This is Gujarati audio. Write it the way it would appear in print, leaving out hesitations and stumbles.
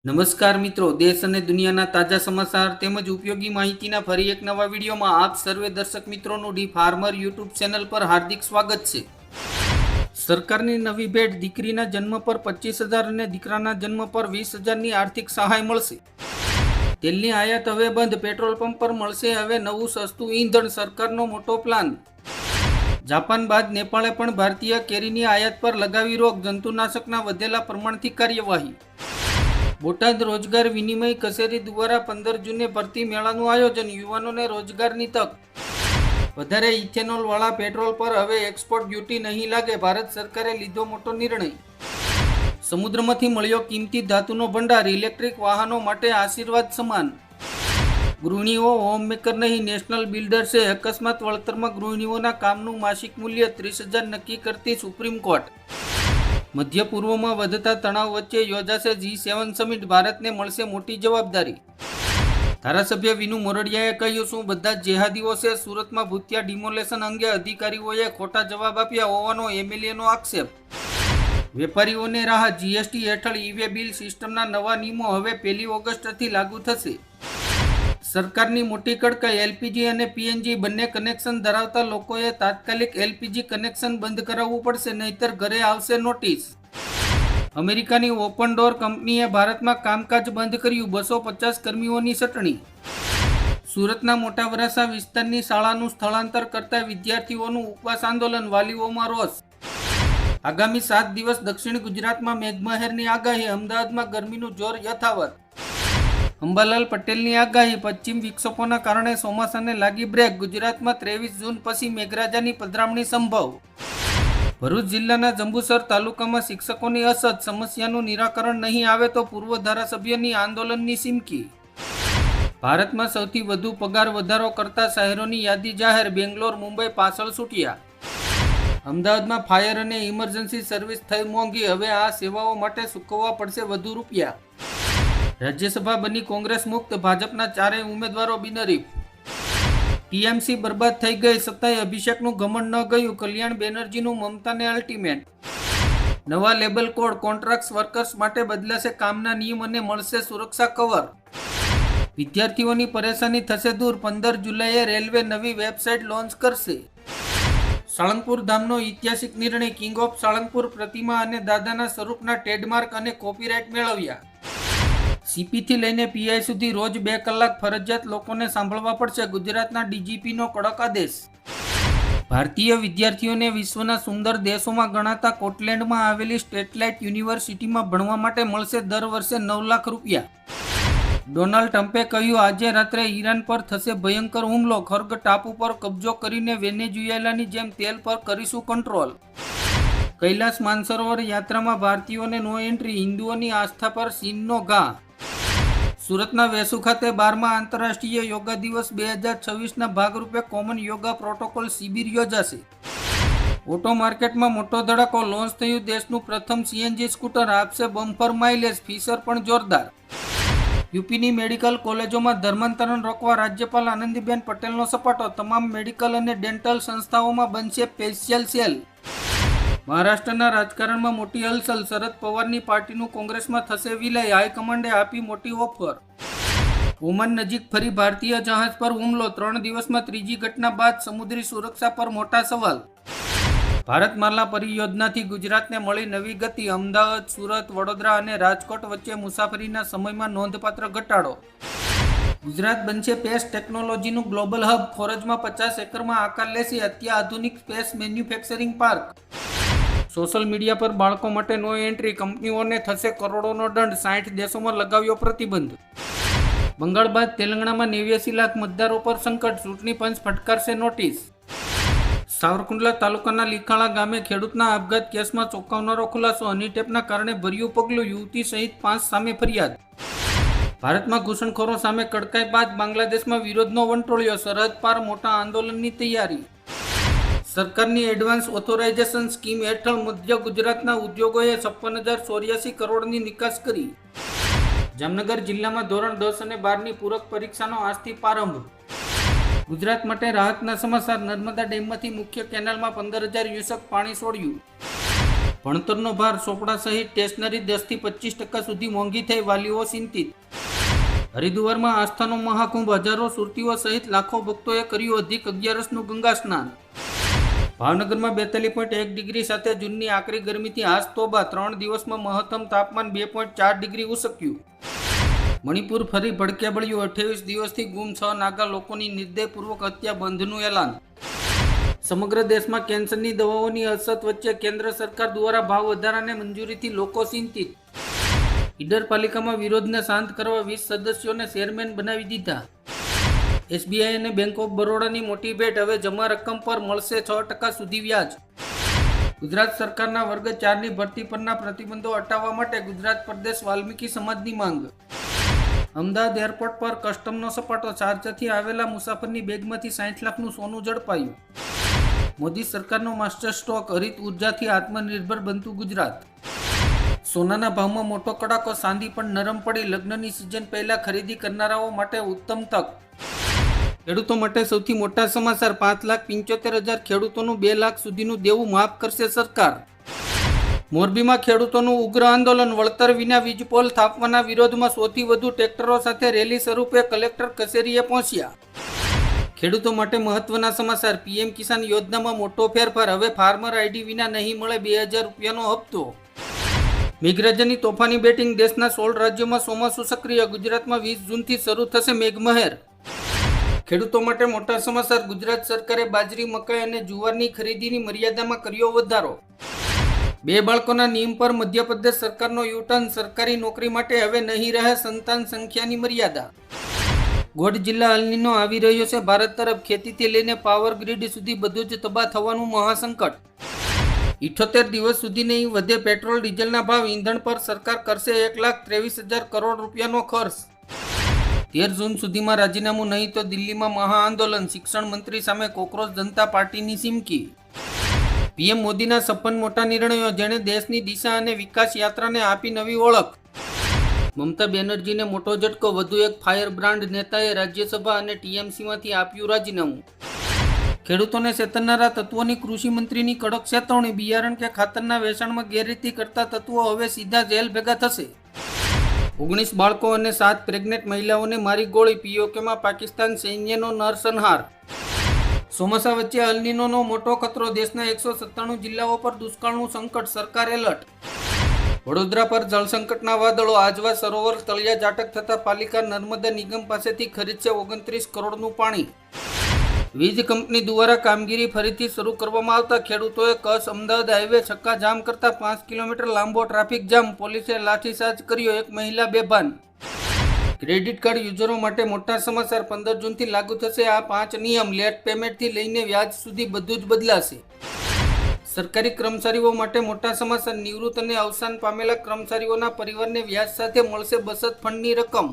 નમસ્કાર મિત્રો, દેશ અને દુનિયાના તાજા સમાચાર તેમજ ઉપયોગી માહિતીના ફરી એક નવા વિડીયોમાં આપ સર્વે દર્શક મિત્રોનું ડી ફાર્મર યુટ્યુબ ચેનલ પર હાર્દિક સ્વાગત છે। સરકારની નવી ભેટ, દીકરીના જન્મ પર 25,000 અને દીકરાના જન્મ પર 20,000ની આર્થિક સહાય મળશે। તેલની આયાત હવે બંધ, પેટ્રોલ પંપ પર મળશે હવે નવું સસ્તું ઈંધણ, સરકારનો મોટો પ્લાન। જાપાન બાદ નેપાળે પણ ભારતીય કેરીની આયાત પર લગાવી રોક, જંતુનાશકના વધેલા પ્રમાણથી કાર્યવાહી। બોટાદ રોજગાર વિનિમય કચેરી દ્વારા 15 જૂને ભરતી મેળાનું આયોજન, યુવાનોને રોજગારની તક। વધારે ઇથેનોલ વાળા પેટ્રોલ પર હવે એક્સપોર્ટ ડ્યુટી નહીં લાગે, ભારત સરકારે લીધો મોટો નિર્ણય। સમુદ્રમાંથી મળ્યો કિંમતી ધાતુનો ભંડાર, ઇલેક્ટ્રિક વાહનો માટે આશીર્વાદ સમાન। ગૃહિણીઓ હોમમેકર નહીં, નેશનલ બિલ્ડર છે, અકસ્માત વળતરમાં ગૃહિણીઓના કામનું માસિક મૂલ્ય 30,000 નક્કી કરતી સુપ્રીમ કોર્ટ। મધ્ય પૂર્વમાં વધતા તણાવ વચ્ચે યોજાશે G7 સમિટ, ભારતને મળશે મોટી જવાબદારી। ધારાસભ્ય વિનુ મોરડિયાએ કહ્યું, શું બધા જ જેહાદીઓ છે? સુરતમાં ભૂતિયા ડિમોલેશન અંગે અધિકારીઓએ ખોટા જવાબ આપ્યા હોવાનો એમએલએનો આક્ષેપ। વેપારીઓને રાહત, જીએસટી હેઠળ ઈ-વે બિલ સિસ્ટમના નવા નિયમો હવે 1 ઓગસ્ટથી લાગુ થશે। સરકારની મોટી કડકાઈ, એલપીજી અને પીએનજી બંને કનેક્શન ધરાવતા લોકોએ તાત્કાલિક એલપીજી કનેક્શન બંધ કરાવવું પડશે, નહીતર ઘરે આવશે નોટિસ। અમેરિકાની ઓપન ડોર કંપનીએ ભારતમાં કામકાજ બંધ કર્યું, 250 કર્મીઓની છટણી। સુરતના મોટા વરાસા વિસ્તારની શાળાનું સ્થળાંતર કરતા વિદ્યાર્થીઓનું ઉપવાસ આંદોલન, વાલીઓમાં રોષ। આગામી 7 દિવસ દક્ષિણ ગુજરાતમાં મેઘમહેરની આગાહી, અમદાવાદમાં ગરમીનું જોર યથાવત। અંબાલાલ પટેલની આગાહી, પશ્ચિમ વિક્ષોભોના કારણે ચોમાસાને લાગી બ્રેક, ગુજરાતમાં 23 જૂન પછી મેઘરાજાની પધરામણી સંભવ। ભરૂચ જિલ્લાના જંબુસર તાલુકામાં શિક્ષકોની અછત, સમસ્યાનું નિરાકરણ નહીં આવે તો પૂર્વ ધારાસભ્યની આંદોલનની ચીમકી। ભારતમાં સૌથી વધુ પગાર વધારો કરતા શહેરોની યાદી જાહેર, બેંગ્લોર, મુંબઈ પાછળ છૂટ્યા। અમદાવાદમાં ફાયર અને ઇમરજન્સી સર્વિસ થઈ મોંઘી, હવે આ સેવાઓ માટે ચૂકવવા પડશે વધુ રૂપિયા। રાજ્યસભા બની કોંગ્રેસ મુક્ત, ભાજપના 4 ઉમેદવારો બિનહરીફ। ટીએમસી બરબાદ થઈ ગઈ, છતાંય અભિષેકનું ઘમંડ ન ગયું, કલ્યાણ બેનર્જીનું મમતાને અલ્ટિમેટ। નવા લેબલ કોડ, કોન્ટ્રાક્ટ વર્કર્સ માટે બદલાશે કામના નિયમ અને મળશે સુરક્ષા કવર। વિદ્યાર્થીઓની પરેશાની થશે દૂર, 15 જુલાઈએ રેલવે નવી વેબસાઇટ લોન્ચ કરશે। સાળંગપુર ધામનો ઐતિહાસિક નિર્ણય, કિંગ ઓફ સાળંગપુર પ્રતિમા અને દાદાના સ્વરૂપના ટ્રેડમાર્ક અને કોપીરાઇટ મેળવ્યા। સીપીથી લઈને પીઆઈ સુધી રોજ 2 કલાક ફરજિયાત લોકોને સાંભળવા પડશે, ગુજરાતના ડીજીપીનો કડક આદેશ। ભારતીય વિદ્યાર્થીઓને વિશ્વના સુંદર દેશોમાં ગણાતા સ્કોટલેન્ડમાં આવેલી સ્ટેટલાઇટ યુનિવર્સિટીમાં ભણવા માટે મળશે દર વર્ષે 9 લાખ રૂપિયા। ડોનાલ્ડ ટ્રમ્પે કહ્યું, આજે રાત્રે ઈરાન પર થશે ભયંકર હુમલો, ખર્ગ ટાપુ પર કબજો કરીને વેનેઝુએલાની જેમ તેલ પર કરીશું કંટ્રોલ। કૈલાસ માનસરોવર યાત્રામાં ભારતીયોને નો એન્ટ્રી, હિન્દુઓની આસ્થા પર ચીનનો ઘા। સુરતના વેસુ ખાતે 12મા આંતરરાષ્ટ્રીય યોગા દિવસ 2026ના ભાગરૂપે કોમન યોગા પ્રોટોકોલ શિબિર યોજાશે। ઓટો માર્કેટમાં મોટો ધડાકો, લોન્ચ થયું દેશનું પ્રથમ સીએનજી સ્કૂટર, આપશે બમ્પર માઇલેજ, ફીચર પણ જોરદાર। યુપીની મેડિકલ કોલેજોમાં ધર્માંતરણ રોકવા રાજ્યપાલ આનંદીબેન પટેલનો સપાટો, તમામ મેડિકલ અને ડેન્ટલ સંસ્થાઓમાં બનશે સ્પેશિયલ સેલ। મહારાષ્ટ્રના રાજકારણમાં મોટી હલચલ, શરદ પવારની પાર્ટીનું કોંગ્રેસમાં થશે વિલય, હાઈકમાન્ડે આપી મોટી ઓફર। ઓમાન નજીક ફરી ભારતીય જહાજ પર હુમલો, 3 દિવસમાં ત્રીજી ઘટના બાદ સમુદ્રી સુરક્ષા પર મોટા સવાલ। ભારતમાલા પરિયોજનાથી ગુજરાતને મળી નવી ગતિ, અમદાવાદ, સુરત, વડોદરા અને રાજકોટ વચ્ચે મુસાફરીના સમયમાં નોંધપાત્ર ઘટાડો। ગુજરાત બનશે સ્પેસ ટેકનોલોજીનું ગ્લોબલ હબ, ખોરજમાં 50 એકરમાં આકાર લેશે અત્યાધુનિક space manufacturing park. Social media પર બાળકો માટે નો એન્ટ્રી, કંપનીઓને થશે કરોડોનો દંડ, 60 દેશોમાં લગાવ્યો પ્રતિબંધ। બંગાળ બાદ તેલંગાણામાં 89 લાખ મતદારો પર સંકટ, ચૂંટણી પંચ ફટકારશે નોટિસ। સાવરકુંડલા તાલુકાના લીખાળા ગામે ખેડૂતના આપઘાત કેસમાં ચોંકાવનારો ખુલાસો, હનીટેપના કારણે ભર્યું પગલું, યુવતી સહિત 5 સામે ફરિયાદ। ભારતમાં ઘૂસણખોરો સામે કડકાઈ બાદ બાંગ્લાદેશમાં વિરોધનો વંટોળ્યો, સરહદ પાર મોટા આંદોલનની તૈયારી। સરકારની એડવાન્સ ઓથોરાઇઝેશન સ્કીમ હેઠળ મધ્ય ગુજરાતના ઉદ્યોગોએ 56,084 કરોડની નિકાસ કરી। જામનગર જિલ્લામાં ધોરણ 10 અને 12ની પૂરક પરીક્ષાનો આજથી પ્રારંભ। ગુજરાત માટે રાહતના સમાચાર, નર્મદા ડેમમાંથી મુખ્ય કેનાલમાં 15,000 ક્યુસેક પાણી છોડ્યું। ભણતરનો ભાર, ચોપડા સહિત સ્ટેશનરી 10 થી 25% સુધી મોંઘી થઈ, વાલીઓ ચિંતિત. હરિદ્વારમાં આસ્થાનો મહાકુંભ, હજારો સુરતીઓ સહિત લાખો ભક્તોએ કર્યું અધિક 11નું ગંગા સ્નાન. ભાવનગરમાં 42.1 ડિગ્રી સાથે જૂનની આકરી ગરમીથી હાશ તોબા, 3 દિવસમાં મહત્તમ તાપમાન 2.4 ડિગ્રી ઉસક્યું. મણિપુર ફરી ભડકે બળ્યું, 28 દિવસથી ગુમ 6 નાગા લોકોની નિર્દયપૂર્વક હત્યા બંધનું એલાન. સમગ્ર દેશમાં કેન્સરની દવાઓની અછત વચ્ચે કેન્દ્ર સરકાર દ્વારા ભાવ વધારાને મંજૂરીથી લોકો ચિંતિત. ઈડર પાલિકામાં વિરોધને શાંત કરવા 20 સદસ્યોને ચેરમેન બનાવી દીધા. એસબીઆઈ અને બેંક ઓફ બરોડાની મોટી ભેટ, હવે જમા રકમ પર મળશે 6% સુધી વ્યાજ. ગુજરાત સરકારના વર્ગ 4ની ભરતી પરના પ્રતિબંધો હટાવવા માટે ગુજરાત પ્રદેશ વાલ્મીકી સમાજની માંગ. અમદાવાદ એરપોર્ટ પર કસ્ટમનો સપાટો, ચાર્જથી આવેલા મુસાફરની બેગમાંથી 60 લાખનું સોનું ઝડપાયું. મોદી સરકારનો માસ્ટર સ્ટ્રોક, હરિત ઉર્જાથી આત્મનિર્ભર બનતું ગુજરાત. સોનાના ભાવમાં મોટો કડાકો, ચાંદી પણ નરમ પડી, લગ્નની સિઝન પહેલા ખરીદી કરનારાઓ માટે ઉત્તમ તક. ખેડૂતો માટે સૌથી મોટા સમાચાર, 5,75,000 ખેડૂતોનું 2 લાખ સુધીનું દેવું માફ કરશે સરકાર. મોરબીમાં ખેડૂતોનું ઉગ્ર આંદોલન, વળતર વિના વીજપોલ સ્થાપવાના વિરોધમાં 100થી વધુ ટ્રેક્ટરો સાથે રેલી સ્વરૂપે કલેક્ટર કચેરીએ પહોંચ્યા. ખેડૂતો માટે મહત્વના સમાચાર, પીએમ કિસાન યોજનામાં મોટો ફેરફાર, હવે ફાર્મર આઈડી વિના નહીં મળે 2,000 રૂપિયાનો હપ્તો. મેઘરાજાની તોફાની બેટિંગ, દેશના 16 રાજ્યોમાં ચોમાસું સક્રિય, ગુજરાતમાં 20 જૂનથી શરૂ થશે મેઘમહેર. ખેડૂતો માટે મોટા સમાચાર, ગુજરાત સરકારે બાજરી, મકાઈ અને જુવારની ખરીદીની મર્યાદામાં કર્યો વધારો. 2 બાળકોના નિયમ પર મધ્યપ્રદેશ સરકારનો યુટર્ન, સરકારી નોકરી માટે હવે નહીં રહે સંતાન સંખ્યાની મર્યાદા. ગોંડ જિલ્લા અલનીનો આવી રહ્યો છે ભારત તરફ, ખેતીથી લઈને પાવર ગ્રીડ સુધી બધું જ તબાહ થવાનું મહાસંકટ. 78 દિવસ સુધી નહીં વધે પેટ્રોલ ડીઝલના ભાવ, ઈંધણ પર સરકાર કરશે 1,23,000 કરોડ રૂપિયાનો ખર્ચ. 13 જૂન સુધીમાં રાજીનામું નહીં તો દિલ્હીમાં મહાઆંદોલન, શિક્ષણ મંત્રી સામે કોકરોચ જનતા પાર્ટીની ચીમકી. પીએમ મોદીના 56 મોટા નિર્ણયો, જેણે દેશની દિશા અને વિકાસ યાત્રાને આપી નવી ઓળખ. મમતા બેનર્જીને મોટો ઝટકો, વધુ એક ફાયર બ્રાન્ડ નેતાએ રાજ્યસભા અને ટીએમસીમાંથી આપ્યું રાજીનામું. ખેડૂતોને છેતરનારા તત્વોની કૃષિ મંત્રીની કડક ચેતવણી, બિયારણ કે ખાતરના વેચાણમાં ગેરરીતિ કરતા તત્વો હવે સીધા જેલ ભેગા થશે. 19 બાળકો અને 7 પ્રેગ્નેન્ટ મહિલાઓને મારી ગોળી, પીઓકેમાં પાકિસ્તાન સૈન્યનો નરસંહાર. ચોમાસા વચ્ચે અલનીનોનો મોટો ખતરો, દેશના 197 જિલ્લાઓ પર દુષ્કાળનું સંકટ, સરકાર એલર્ટ. વડોદરા પર જળસંકટના વાદળો, આજવા સરોવર તળિયા ઝાટક થતા પાલિકા નર્મદા નિગમ પાસેથી ખરીદશે 29 કરોડનું પાણી. વીજ કંપની દ્વારા કામગીરી ફરીથી શરૂ કરવામાં આવતા ખેડૂતોએ કચ્છ અમદાવાદ હાઈવે છક્કા જામ કરતા 5 કિલોમીટર લાંબો ટ્રાફિક જામ, પોલીસે લાઠીચાર્જ કર્યો, 1 મહિલા બેભાન. ક્રેડિટ કાર્ડ યુઝરો માટે મોટા સમાચાર, 15 જૂનથી લાગુ થશે આ 5 નિયમ, લેટ પેમેન્ટથી લઈને વ્યાજ સુધી બધું જ બદલાશે. સરકારી કર્મચારીઓ માટે મોટા સમાચાર, નિવૃત્ત અને અવસાન પામેલા કર્મચારીઓના પરિવારને વ્યાજ સાથે મળશે બચત ફંડની રકમ.